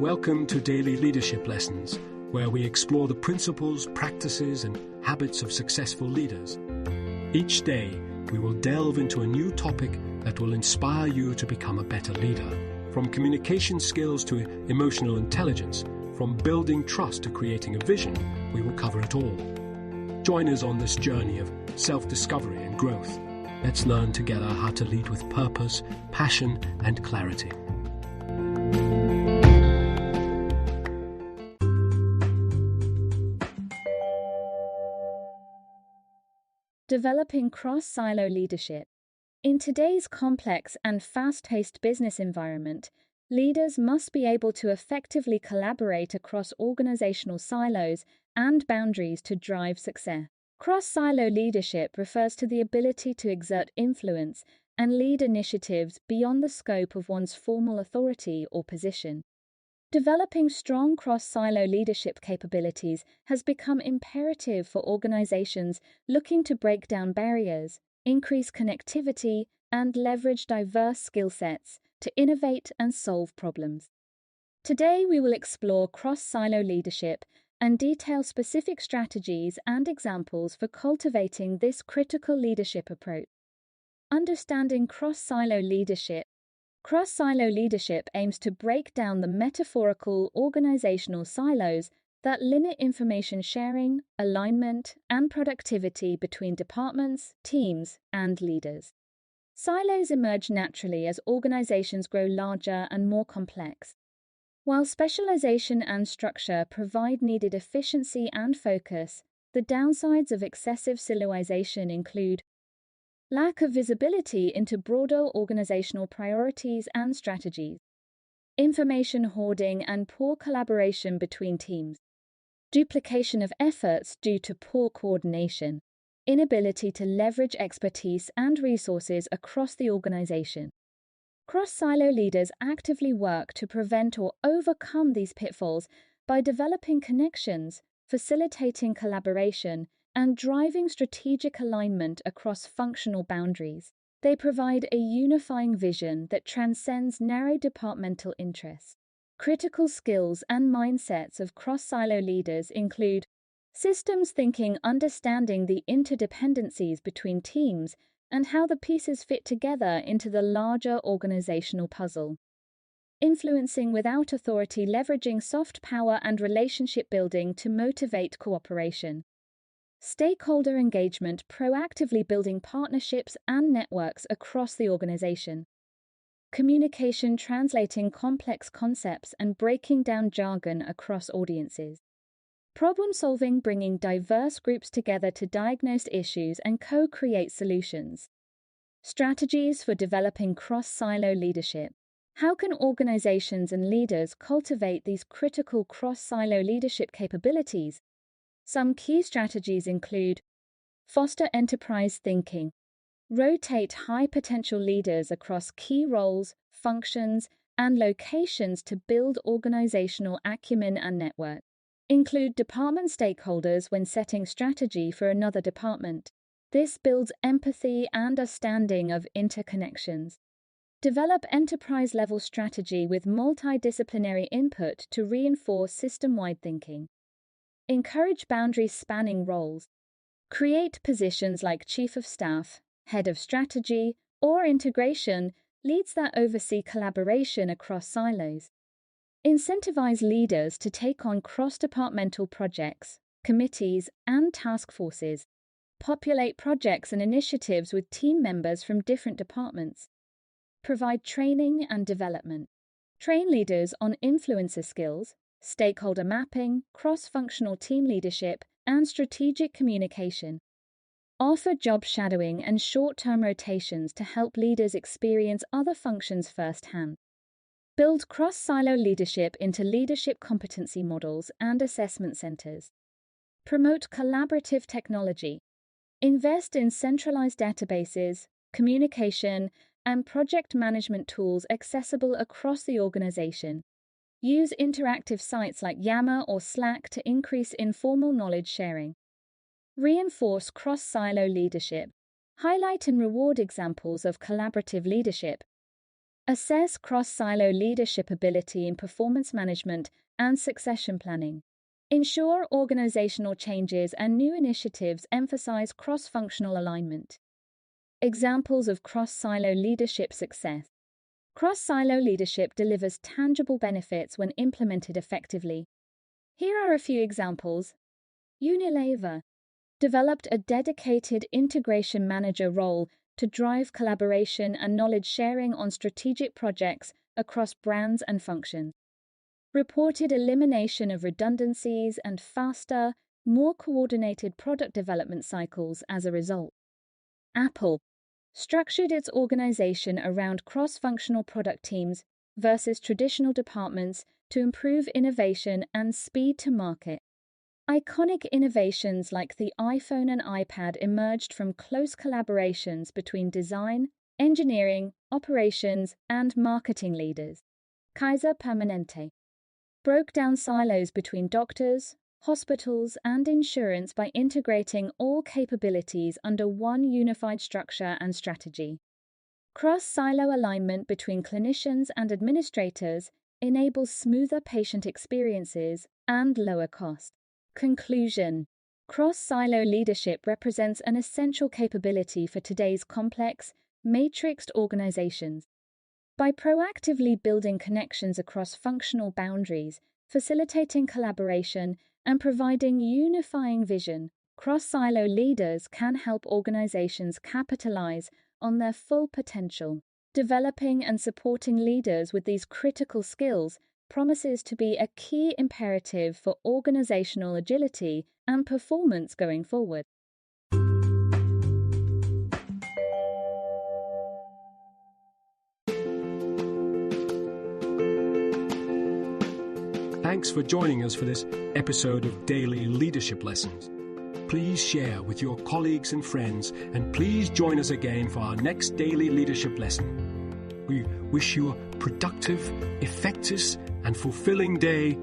Welcome to Daily Leadership Lessons, where we explore the principles, practices, and habits of successful leaders. Each day, we will delve into a new topic that will inspire you to become a better leader. From communication skills to emotional intelligence, from building trust to creating a vision, we will cover it all. Join us on this journey of self-discovery and growth. Let's learn together how to lead with purpose, passion, and clarity. Developing cross-silo leadership. In today's complex and fast-paced business environment, leaders must be able to effectively collaborate across organizational silos and boundaries to drive success. Cross-silo leadership refers to the ability to exert influence and lead initiatives beyond the scope of one's formal authority or position. Developing strong cross-silo leadership capabilities has become imperative for organizations looking to break down barriers, increase connectivity, and leverage diverse skill sets to innovate and solve problems. Today, we will explore cross-silo leadership and detail specific strategies and examples for cultivating this critical leadership approach. Understanding cross-silo leadership. Cross-silo leadership aims to break down the metaphorical organizational silos that limit information sharing, alignment, and productivity between departments, teams, and leaders. Silos emerge naturally as organizations grow larger and more complex. While specialization and structure provide needed efficiency and focus, the downsides of excessive siloization include lack of visibility into broader organizational priorities and strategies, information hoarding and poor collaboration between teams, duplication of efforts due to poor coordination, inability to leverage expertise and resources across the organization. Cross-silo leaders actively work to prevent or overcome these pitfalls by developing connections, facilitating collaboration, and driving strategic alignment across functional boundaries. They provide a unifying vision that transcends narrow departmental interests. Critical skills and mindsets of cross-silo leaders include systems thinking, understanding the interdependencies between teams and how the pieces fit together into the larger organizational puzzle. Influencing without authority, leveraging soft power and relationship building to motivate cooperation. Stakeholder engagement, proactively building partnerships and networks across the organization. Communication, translating complex concepts and breaking down jargon across audiences. Problem solving, bringing diverse groups together to diagnose issues and co-create solutions. Strategies for developing cross-silo leadership. How can organizations and leaders cultivate these critical cross-silo leadership capabilities? Some key strategies include foster enterprise thinking, rotate high-potential leaders across key roles, functions, and locations to build organizational acumen and network, include department stakeholders when setting strategy for another department. This builds empathy and understanding of interconnections. Develop enterprise-level strategy with multidisciplinary input to reinforce system-wide thinking. Encourage boundary-spanning roles. Create positions like Chief of Staff, Head of Strategy, or Integration leads that oversee collaboration across silos. Incentivize leaders to take on cross-departmental projects, committees, and task forces. Populate projects and initiatives with team members from different departments. Provide training and development. Train leaders on influencer skills, stakeholder mapping, cross-functional team leadership, and strategic communication. Offer job shadowing and short-term rotations to help leaders experience other functions firsthand. Build cross-silo leadership into leadership competency models and assessment centers. Promote collaborative technology. Invest in centralized databases, communication, and project management tools accessible across the organization. Use interactive sites like Yammer or Slack to increase informal knowledge sharing. Reinforce cross-silo leadership. Highlight and reward examples of collaborative leadership. Assess cross-silo leadership ability in performance management and succession planning. Ensure organizational changes and new initiatives emphasize cross-functional alignment. Examples of cross-silo leadership success. Cross-silo leadership delivers tangible benefits when implemented effectively. Here are a few examples. Unilever developed a dedicated integration manager role to drive collaboration and knowledge sharing on strategic projects across brands and functions. Reported elimination of redundancies and faster, more coordinated product development cycles as a result. Apple structured its organization around cross-functional product teams versus traditional departments to improve innovation and speed to market. Iconic innovations like the iPhone and iPad emerged from close collaborations between design, engineering, operations, and marketing leaders. Kaiser Permanente broke down silos between doctors, hospitals, and insurance by integrating all capabilities under one unified structure and strategy. Cross-silo alignment between clinicians and administrators enables smoother patient experiences and lower cost. Conclusion: cross-silo leadership represents an essential capability for today's complex, matrixed organizations. By proactively building connections across functional boundaries, facilitating collaboration, and providing unifying vision, cross-silo leaders can help organizations capitalize on their full potential. Developing and supporting leaders with these critical skills promises to be a key imperative for organizational agility and performance going forward. Thanks for joining us for this episode of Daily Leadership Lessons. Please share with your colleagues and friends, and please join us again for our next Daily Leadership Lesson. We wish you a productive, effective, and fulfilling day